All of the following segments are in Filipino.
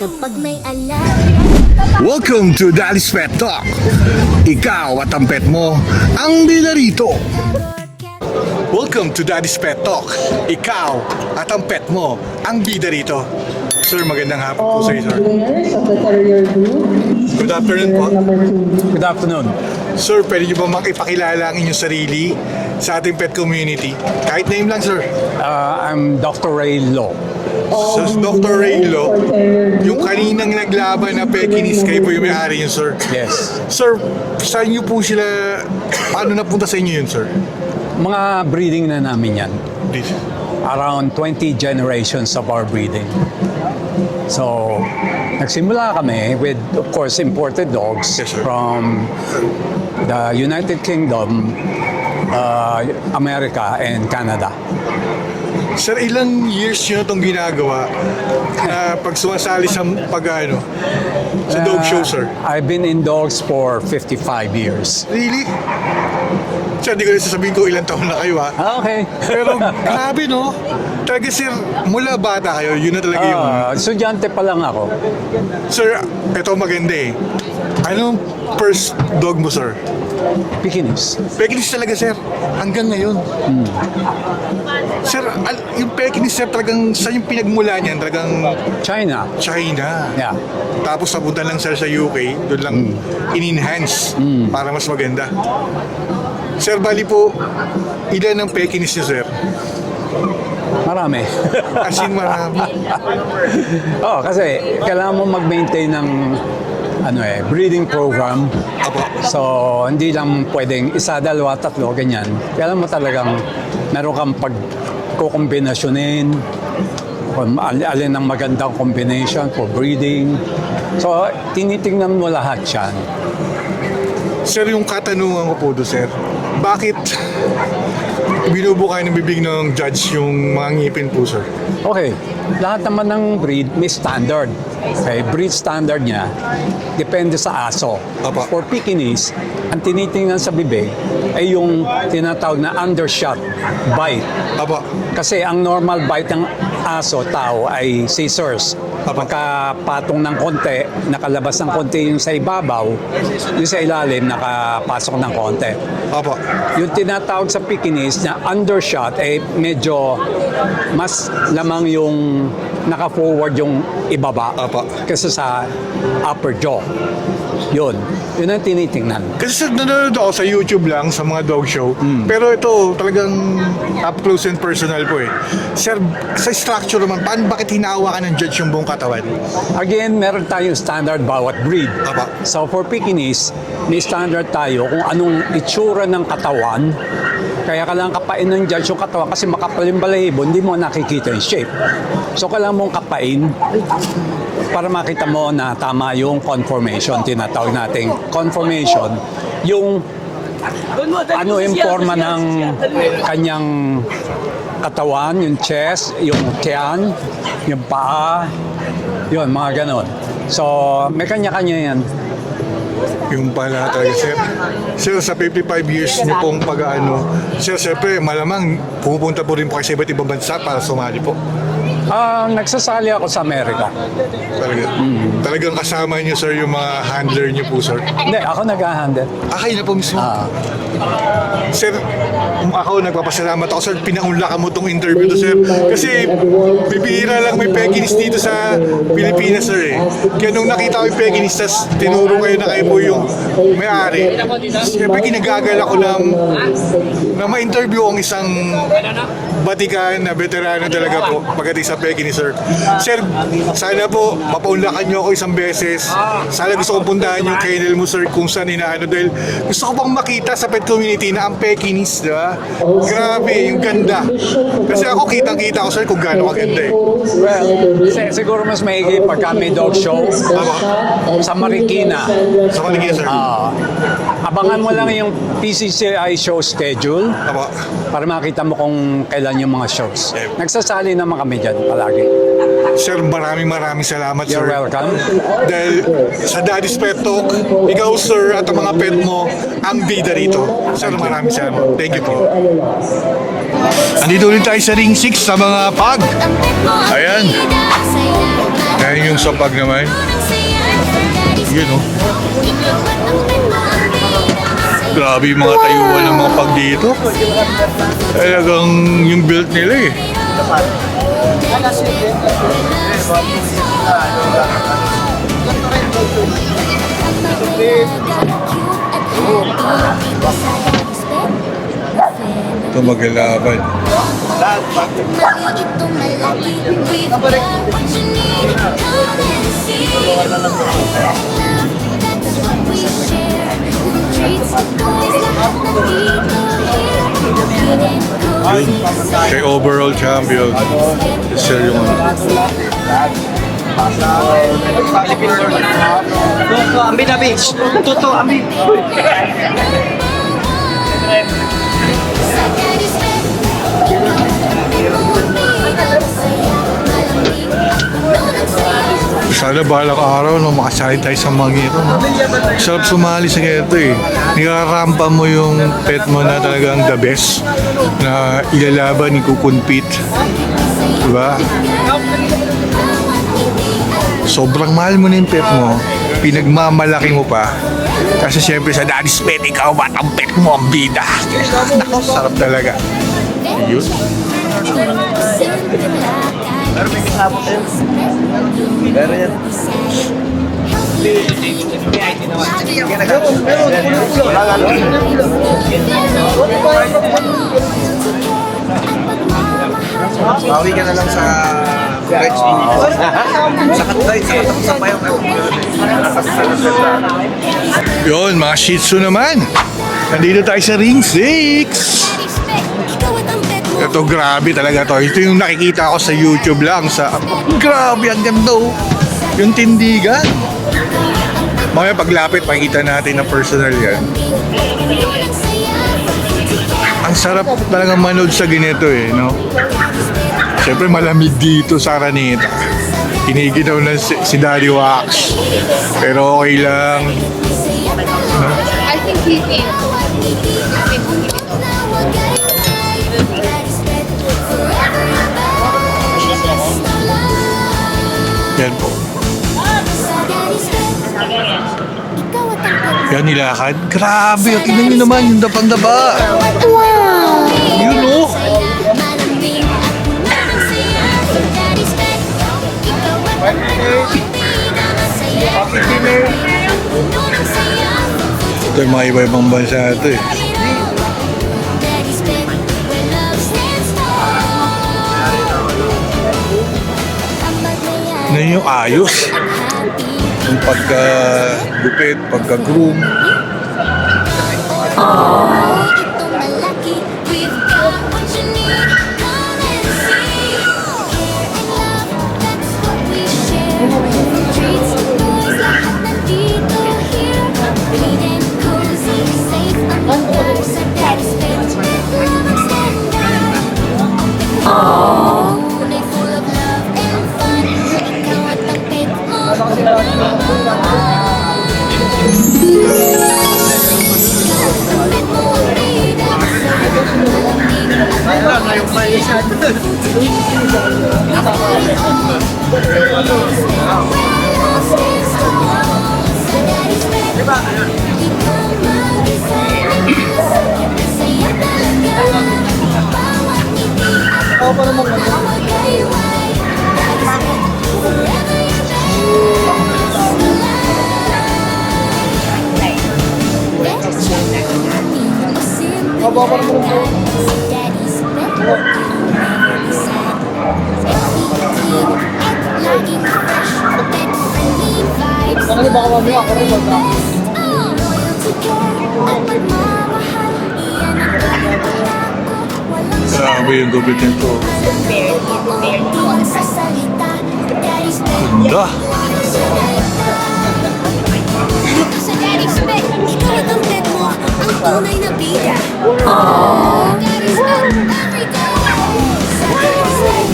kapag may alam. Welcome to Daddy's Pet Talk. Ikaw at ang pet mo ang bida rito. Welcome to Daddy's Pet Talk. Ikaw at ang pet mo ang bida rito. Sir, magandang hapon po sa iyo, sir. Winners of the Terrier Group. Good afternoon po. Number 2. Good afternoon. Sir, pwede niyo ba makipakilala ang inyong sarili sa ating pet community? Kahit name lang, sir. I'm Dr. Ray Lo. So, Dr. Raylo, yung kaninang naglaban na Pekinese, kayo po yung may-ari yun, sir. Yes. Sir, saan niyo po sila, paano napunta sa inyo yun, sir? Mga breeding na namin yan. Please. Around 20 generations of our breeding. So, nagsimula kami with, of course, imported dogs Yes, sir. from the United Kingdom, America, and Canada. Sir, ilang years nyo itong ginagawa na pag sumasali sa sa dog show, sir? I've been in dogs for 55 years. Really? Sir, di ko rin sasabihin ko ilang taon na kayo, ha? Okay. Pero grabe, no? Talaga, sir, mula bata kayo, yun na talaga yung... Estudyante pa lang ako. Sir, ito maganda eh. Anong first dog mo, sir? Pekinese. Pekinese talaga, sir. Hanggang ngayon. Sir, yung Pekinese, sir, talagang saan yung pinagmula niyan? Talagang China. China. Yeah. Tapos napunta lang, sir, sa UK. Doon lang in-enhance para mas maganda. Sir, bali po, ilan ang Pekinese niyo, sir? Marami. As in, marami. Oh, kasi kailangan mo mag-maintain ng breeding program. Apo. So, hindi lang pwedeng isa, dalawa, tatlo, ganyan. Kailangan mo talagang meron kang pagkukombinasyonin, kung alin ang magandang combination for breeding. So, tinitingnan mo lahat yan. Sir, yung katanungan ko po do, sir, bakit binubukay ng bibig ng judge yung mga ngipin po, sir? Okay, lahat naman ng breed may standard. Okay, breed standard niya depende sa aso. Apa. For Pekinese, ang tinitingnan sa bibig ay yung tinatawag na undershot bite. Aba, Kasi ang normal bite ng aso, tao, ay scissors. Apa. Pagkapatong ng konti, nakalabas ng konti yung sa ibabaw, yung sa ilalim, nakapasok ng konti. aba. Yung tinatawag sa Pekinese na undershot ay medyo mas lamang yung naka-forward yung ibaba Apa. kaysa sa upper jaw. Yun ang tinitingnan. Kasi sir, nanonood ako sa YouTube lang, sa mga dog show. Pero ito, talagang up close and personal po eh. Sir, sa structure naman, bakit hinahawakan ng judge yung buong katawan? Again, meron tayong standard bawat breed. Apa. So for Pekinese, may standard tayo kung anong itsura ng katawan. Kaya kailangan kapain ng judge yung katawan kasi makapal yung balahibo, hindi mo nakikita yung shape. So kailangan mong kapain para makita mo na tama yung conformation. Tinatawag nating conformation. Yung yung forma ng kanyang katawan, yung chest, yung tiyan, yung paa, yun, mga ganon. So, may kanya-kanya yan. Yung pala talaga, sir. Sir, sa 55 years niyo pong sir, siyempre, malamang pumupunta po rin po kayo sa iba't ibang bansa para sumali po. Nagsasali ako sa Amerika. Talagang kasama niyo, sir, yung mga handler niyo po, sir. Hindi, ako nag-handle. Kayo na po mismo. Sir, ako nagpapasalamat ako, sir. Pinaunlakan mo tong interview to, sir. Kasi bibihira lang may Pekinese dito sa Pilipinas, sir, eh. Kaya nung nakita ko yung Pekinese, tas tinuro kayo na kayo po yung may-ari. Siyempre, kinagagal ako na ma-interview ang isang batikan na veterano talaga po pagdating sa Pekinese, sir. Sir, sana po mapaunlakan nyo ako isang beses. Sana gusto kong puntahan yung kennel mo, sir, kung saan dahil gusto ko bang makita sa pet community na ang Pekinese, diba? Grabe, yung ganda. Kasi ako kitang-kita ko, sir, kung gaano kaganda eh. Well, siguro mas maigi pagka may dog show sa Marikina. Sa Maligaya, sir. Abangan mo lang yung PCCI show schedule Tama. para makita mo kung kailan yung mga shows. Nagsasali naman kami dyan palagi. Sir, maraming salamat, sir. You're welcome. Dahil sa Daddy's Pet Talk, ikaw, sir, at ang mga pet mo, ang bida rito. Sir, maraming salamat. Thank you po. Andito ulit tayo sa Ring 6 sa mga pag. Ayan. Ayan yung sapag naman. Yun oh. Grabe yung mga tayuan ng mga pag dito. Talagang yung build nila eh. Ito maglalaban. Kay overall champion. Sir yung Ambi na beach. Totoo, ambi. sana balang araw no, makasali tayo sa mga ito. No? Sarap sumali sa ganito eh. Nirarampa mo yung pet mo na talagang the best na ilalaban, ikukumpit. Diba? Sobrang mahal mo na yung pet mo, pinagmamalaki mo pa. Kasi siyempre sa Daddy's Pet, ikaw ba ang pet mo ang bida? Nako, sarap talaga. Yun. Pero may kasama tayo. Pero yan. Bawi ka na lang sa Reds. Sa Katay, sa Payaw. Yun, mga Shih Tzu naman. Nandito tayo sa Ring 6. Ito grabe talaga to. Ito yung nakikita ko sa YouTube lang. Grabe, ang ganda oh. Yung tindigan. Mamaya paglapit, makikita natin na personal yan. Ang sarap talaga manood sa ganito eh, no? Siyempre malamig dito sa Araneta. Kiniginaw na si Daddy Wax. Pero okay lang. No? I think he did. Yan po. Yan nilakad. Grabe, tingnan nyo naman yung dapang-daba. Wow! Yun oh. Ito yung mga iba-ibang bansa ito eh. Ano yung ayos? Yung pagka-gupit, pagka-groom. Grabe yung gupit nito. Ganda. Sa Daddy's Pet, ikaw at ang pet mo ang tunay na bida. Daddy's Pet, every day. Sa Daddy's Pet,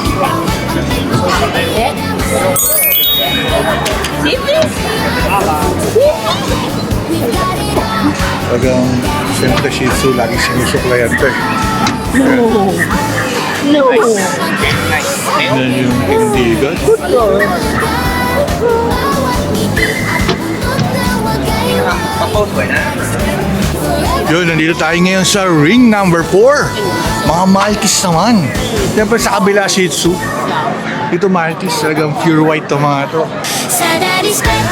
ikaw at ang pet mo ang bida. Talagang siyempre Shih Tzu, lagi sinusuklayan to eh. Yan yung tindigan. Pa-post ko na. Yun, nandito tayo ngayon sa ring number 4. Mga Maltese naman. Siyempre sa kabila Shih Tzu. Ito Maltese, talagang pure white to mga to. Sa daddy's bed,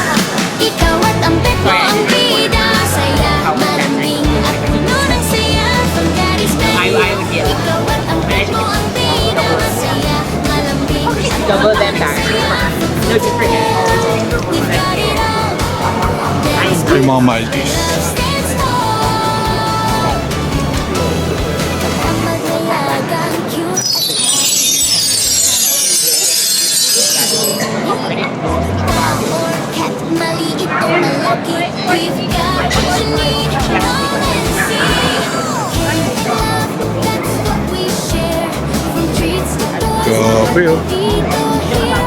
ikaw at ang pet mo ang bida. Saya, malambing at puno ng saya. Sa daddy's bed, ikaw at ang pet mo ang bida. Saya, malambing at puno Double them ng back. saya. No different. We've got it all. Daddy's Ito yung mga Maltese. stands tall. Ang madalagang cute. Cat, maliit o malaki, we've got what you need. Come and see. Kids love, that's what we share. From treats to toys, Grabe, oh. dito here.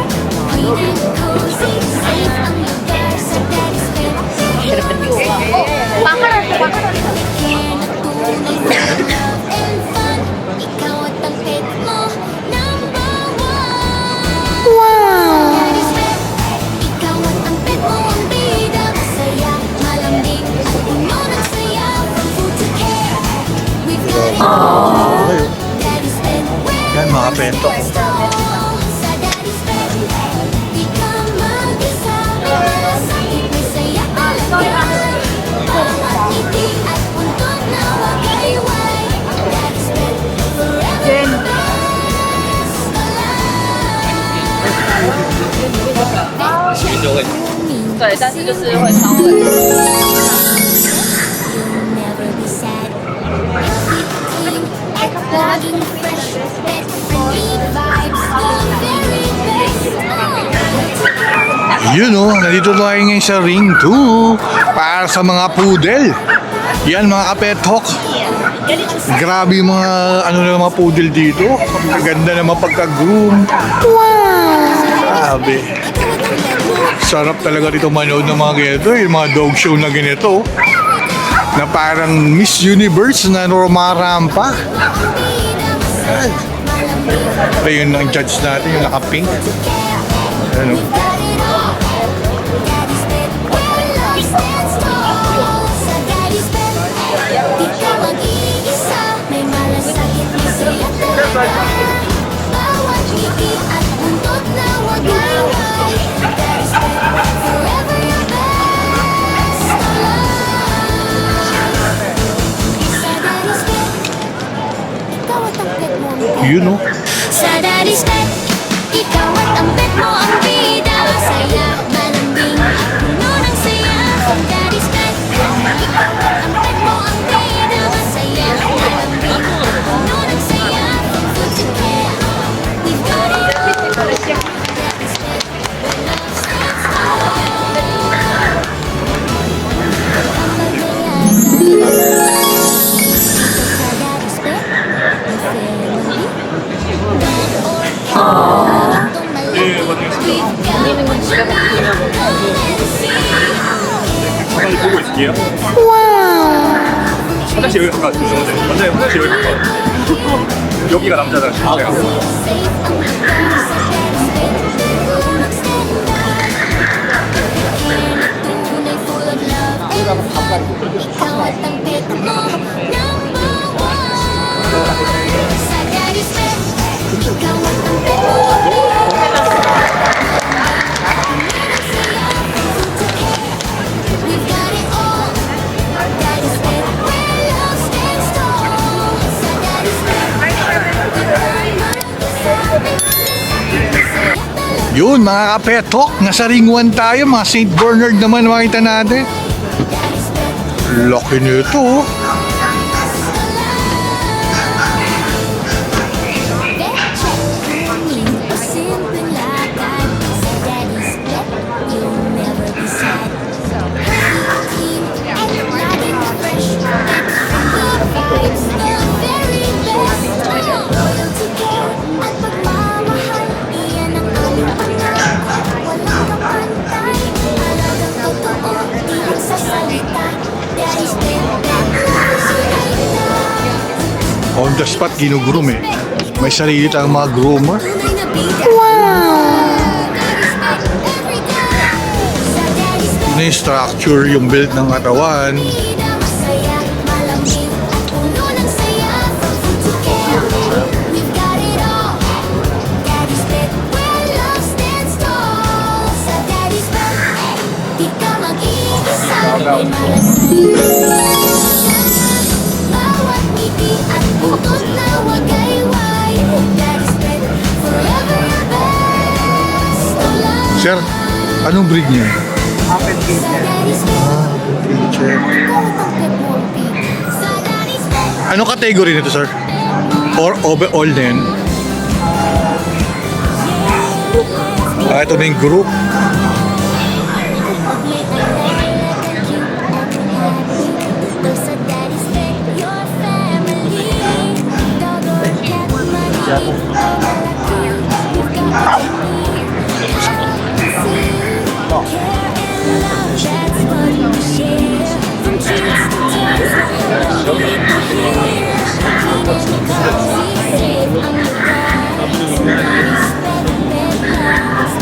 Clean and cozy, safe ang lugar sa daddy's bed. Care na tunay sa love and fun. Ikaw at ang pet mo, number one. Daddy's bed, ikaw at ang pet mo ang bida. Masaya, malambing, puno ng saya. From food to care, we've got it all. Daddy's bed, Yan mga peto. sa daddy's bed, di ka mag-isa. Masakit, may saya talaga. Bawat ngiti at puntod na wagayway. Daddy's bed, forever the best alive. 对，但是就是会稍微。 You'll never be sad. Healthy, clean, and laging fresh. Pet friendly vibes, the very best. Yun o, nandito tayo ngayon sa ring 2 para sa mga poodle. Yan mga kapetok. Grabe yung mga ano na mga poodle dito. Ang ganda naman pagka-groom. Grabe. Sarap talaga dito manood ng mga ganito. Yung mga dog show na ganito. Na parang Miss Universe na rumarampa. Yan. Ito yun ang judge natin, yung naka-pink. Ano? Daddy's bed, where love stands tall. Sa daddy's bed, di ka mag-iisa. May malasakit, may saya talaga. Bawat ngiti at buntot na wagayway. Daddy's bed, forever your best alive. Sa daddy's bed, ikaw at ang pet mo ang bida. Yun o. Sa daddy's bed, ikaw at ang pet mo ang bida. Masaya, malambing at puno ng saya. Sa daddy's bed, ikaw at ang pet mo ang bida. Masaya, malambing at puno ng saya. From food to care, we've got it all. Daddy's bed, where love stands tall. Sa daddy's bed, may family. 화장실 보고 있을게요. 화장실 여기 가까워 주셔도 돼요. 원장님 화장실 여기 가까워. 여기가 남자 화장실. 제가. We've got it all. Daddy's bed, where love stands tall. Sa daddy's bed, Yun mga kapetok, nasa ring 1 tayo, mga St. Bernard naman makita natin. Laki nito oh. On the spot, ginugroom eh. May sarili tayong mga groomer. Tunay na bida. Daddy's pet every day. Sa Daddy's pet. Yun yung structure, yung build ng katawan. Bida masaya, malamig at puno ng saya. From food to care, we've got it all. Daddy's pet, where love stands tall. Sa Daddy's pet, di ka mag-iisa. May malasig. Bawat ngiti at putot na wagayway. Daddy's pet, forever your best. Sir, anong breed niya? Sa Daddy's pet, Sir. ikaw ang pet mo ang pig. Sa Daddy's pet. Anong category nito, sir? Or overall din? Ito na yung group. Sa Daddy's pet, your family. Dog or cat, maliit o malaki. You've got care and love, that's what you share. From treats to toys, leave me here. Keeping me cozy, safe under guard. Daddy's pet, pet moms and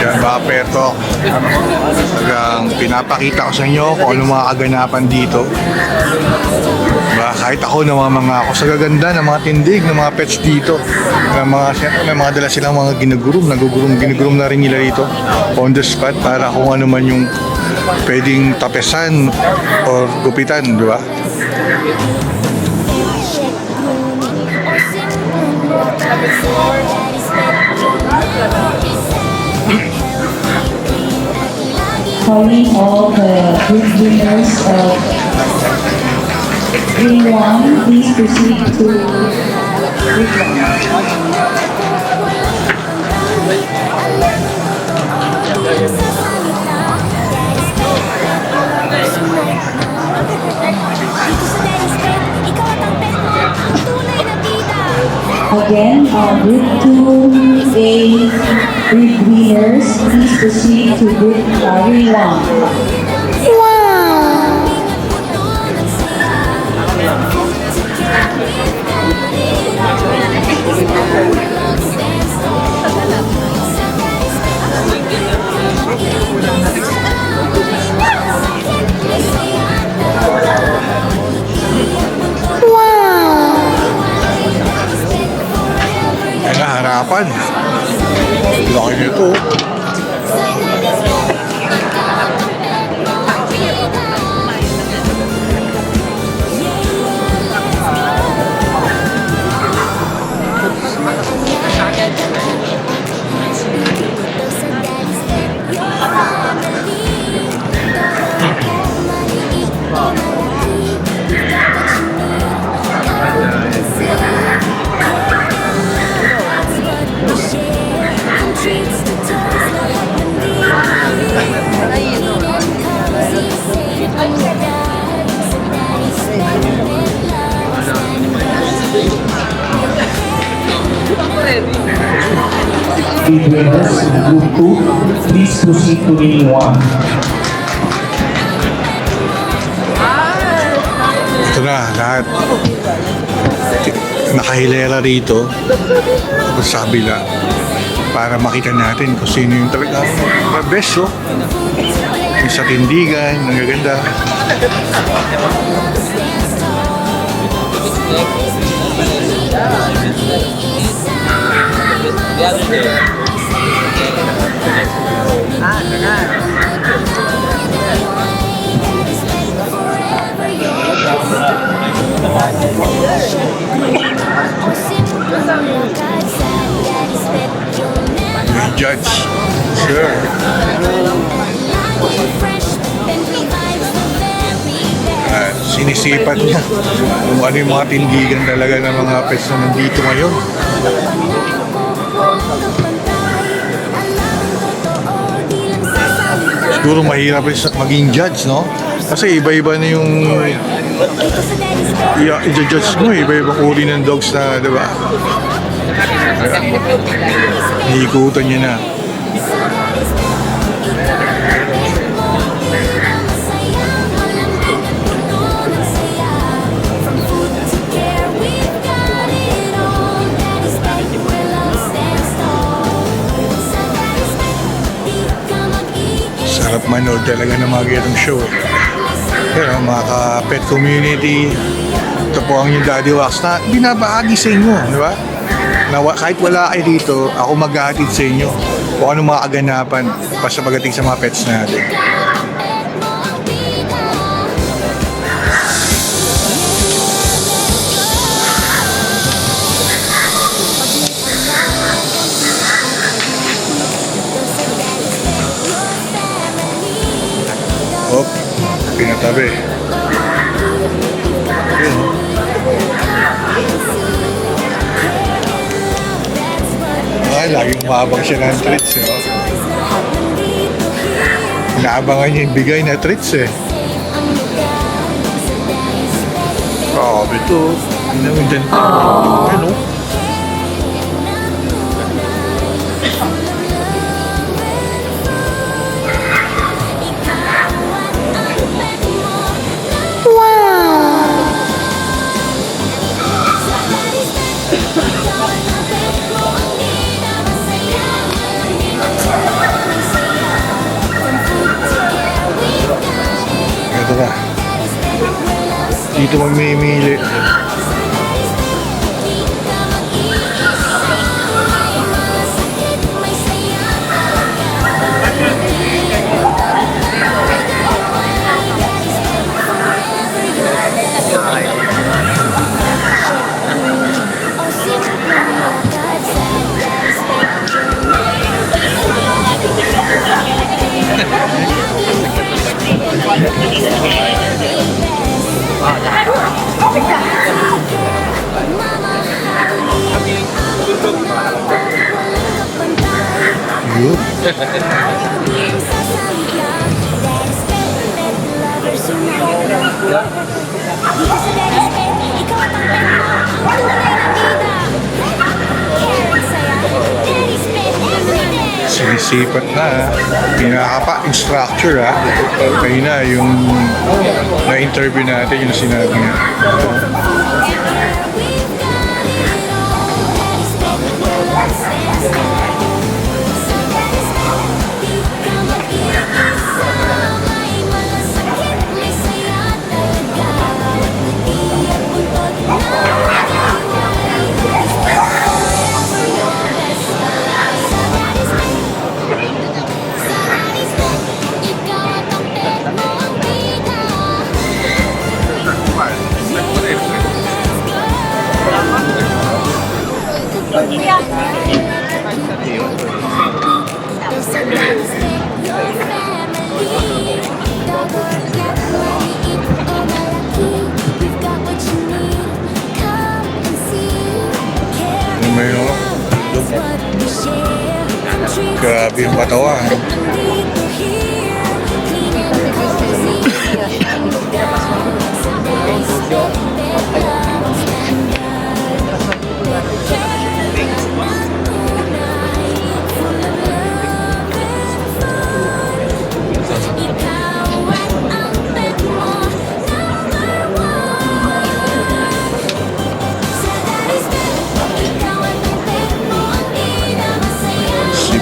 Yan mga peto. Talagang pinapakita ko sa inyo kung ano mga kaganapan dito. Diba? Kahit ako namamanga ako sa gaganda ng mga tindig ng mga pets dito. Siyempre may mga dala silang mga ginugurum na rin nila dito on the spot para kung ano man yung pwedeng tapesan or gupitan, di ba? Calling all the group winners of Green 1, please proceed to Group 1. Again, Group 2A group winners, please proceed to Group Green 1. Yan na, harapan. Laki nito. Group winners in Group 2, please proceed to Lane 1. Ito na, lahat. Nakahilera rito. Tapos sabi na, para makita natin kung sino yung talaga best, oh. Yung sa tindigan, ang gaganda. Judge. Sure. Sinisipat niya kung ano yung mga tindigan talaga ng mga pets na nandito ngayon. Siguro mahirap rin maging judge, no? Kasi iba-iba na yung i-judge mo, iba-ibang uri ng dogs na, di ba? Hiikutan niya na. Sarap manood talaga ng mga ganitong show. Pero mga ka-pet community, ito po ang yung Daddy Wax na binabahagi sa inyo, di ba? Na kahit wala kayo dito, ako maghahatid sa inyo kung anong mga kaganapan pa sa pagdating sa mga pets natin. Oh, pinatabi. Yun, oh. Ay, laging umabang siya ng treats, eh. Oh. Inaabangan niya yung bigay na treats, eh. Grabe ito. Ano yung ganito? Ano? Ito na. Dito magmimili. Yun. Sinisipat na. Pinakapa yung structure, ha. Kayo na yung na-interview natin yung sinabi niya. Grabe yung katawan.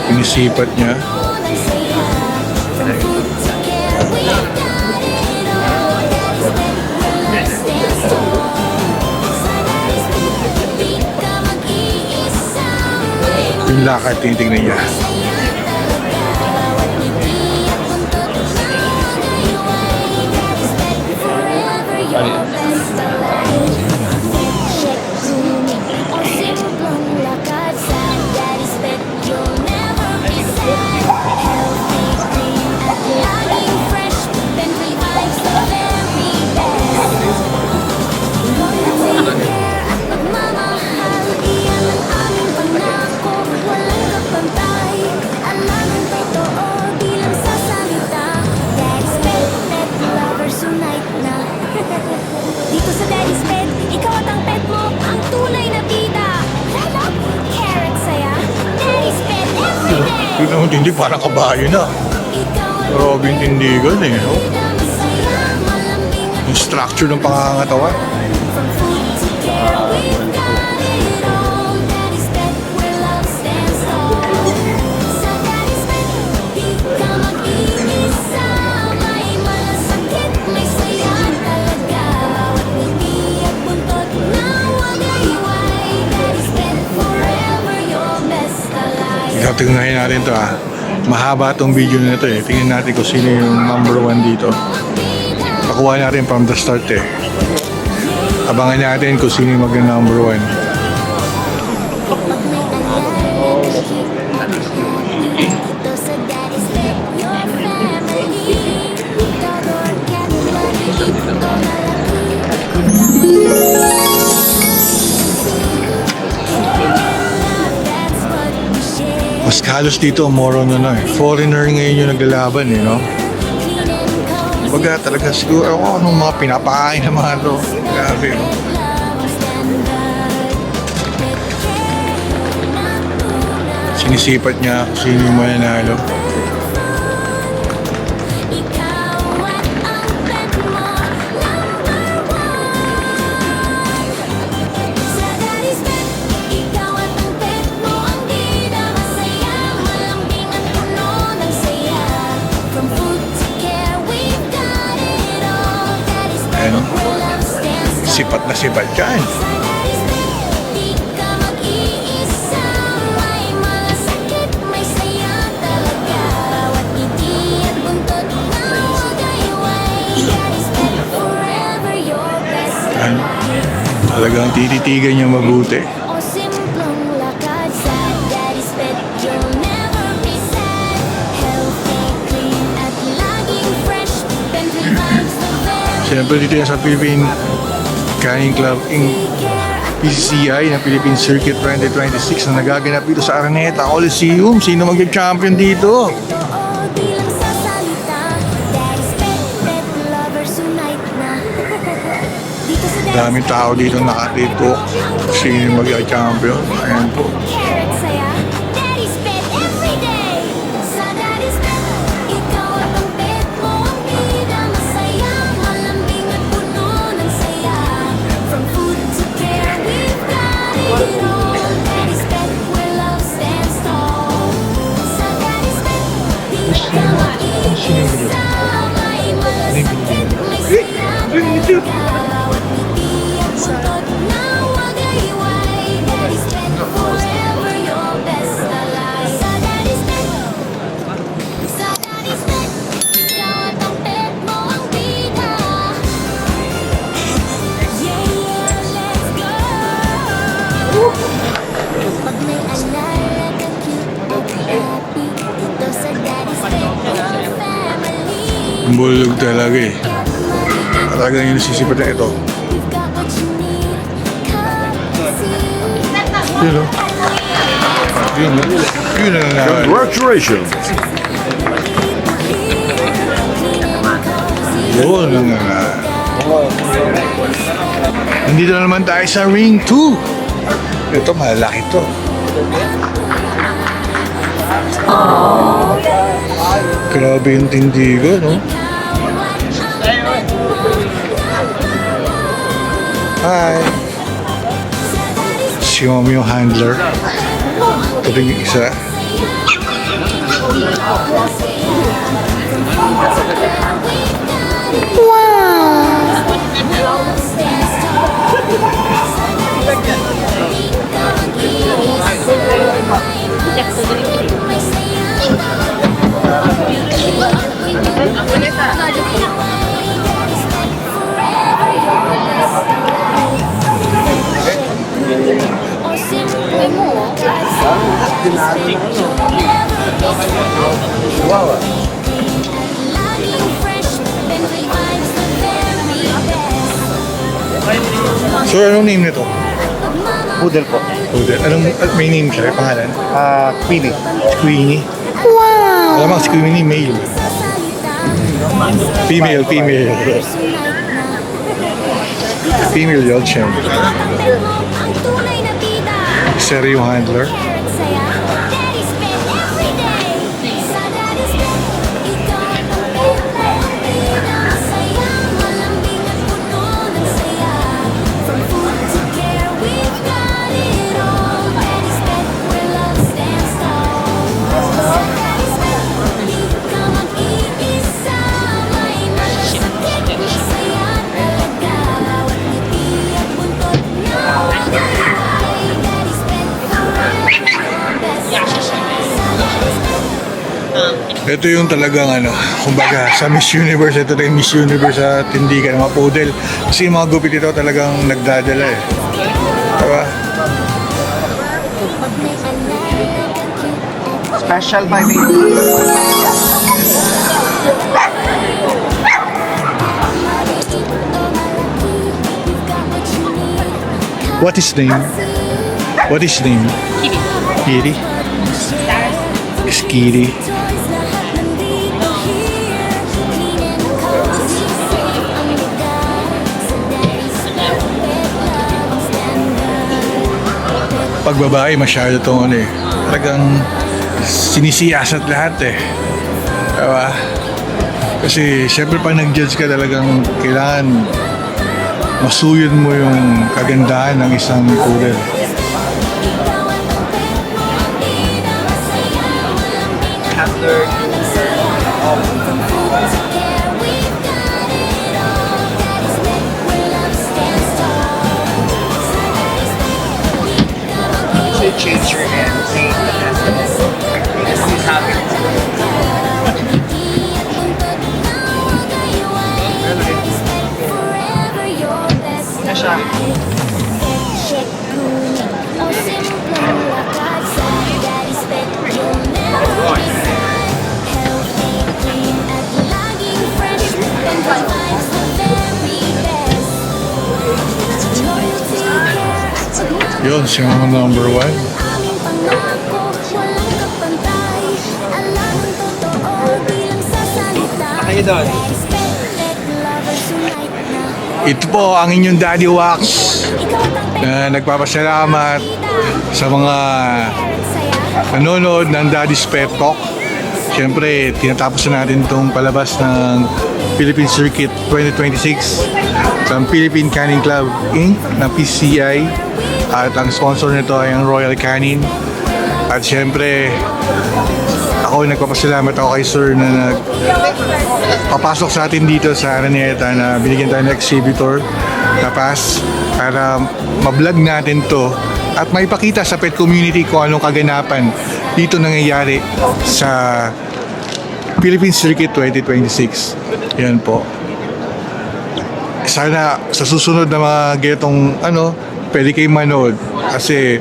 Pinisipat niya. Yung lakad, tinitingnan niya. Tignan mo, hindi parang kabayo na. Grabe yung tindigan eh. No? Yung structure ng pangangatawan. Tingnan natin to ah. Mahaba tong video na ito eh. Tingnan natin kung sino yung number 1 dito. Pakuha natin from the start eh. Abangan natin kung sino yung mag-number 1. Mas halos dito, more on eh. Foreigner ngayon yung naglalaban eh, no? Baga talaga siguro, anong mga pinapakain ng mga to. Grabe, no? Sinisipat niya kung sino yung mananalo. Ayan, sipat na sipat dyan. Ayan, talagang tititigan niya mabuti. Siyempre dito yan sa Philippine Canning Club Inc. PCCI na Philippine Circuit 2026 na nagaganap dito sa Araneta Coliseum. Sino mag-champion dito? Daming tao dito nakatito. Sino mag-champion? Ayan po. Bulog talaga eh. Talagang yung nasisipat na ito. Yun o. Yun o. Yun ang nangyari. Congratulations! Yun ang nangyari. Nandito na naman tayo sa ring 2. Ito malaki to. Grabe yung tindigo, no? Hi! Si Mami yung handler. Ito rin yung isa. So, anong name nito? Poodle po. Poodle. May name siya? Pangalan? Queenie. Queenie. Wow! Alam mo, si Queenie male. Female. Female yun siya. Sir yung handler. Ito yung talagang ano, kumbaga sa Miss Universe, ito talagang Miss Universe sa tindigan ng mga poodle. Kasi yung mga gupit ito talagang nagdadala eh. Diba? Special by me. What is name? What is name? Kitty. It's Kitty. Pag babae, masyado itong ano eh. Talagang sinisiyasat lahat eh. Diba? Kasi syempre pag nag-judge ka talagang kailangan masuyod mo yung kagandahan ng isang poodle. Change your hand. He's happy. Na siya. Yun, siya ang number 1. Kayo doon. Ito po ang inyong Daddy Wax na nagpapasalamat sa mga nanonood ng Daddy's Pet Talk. Siyempre, tinatapos na natin itong palabas ng Philippine Circuit 2026 sa Philippine Canning Club Inc. ng PCI. At ang sponsor nito ay ang Royal Canin. At siyempre, ako nagpapasalamat ako kay Sir na nagpapasok sa atin dito sa Araneta na binigyan tayo ng exhibitor na pass para ma-vlog natin to at maipakita sa pet community kung anong kaganapan dito nangyayari sa Philippine Circuit 2026. Yan po. Sana sa susunod na mga ganitong pwede kayo manood kasi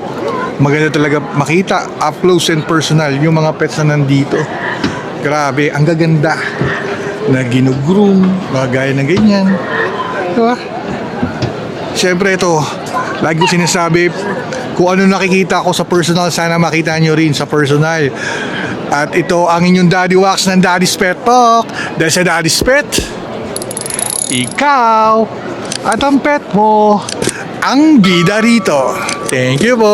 maganda talaga makita up close and personal yung mga pets na nandito. Grabe, ang gaganda na ginugroom, mga gaya na ganyan. Diba? Siyempre ito, lagi ko sinasabi, kung ano nakikita ko sa personal, sana makita nyo rin sa personal. At ito ang inyong Daddy Wax ng Daddy's Pet Talk. Dahil sa Daddy's Pet, ikaw at ang pet mo ang bida rito. Thank you po!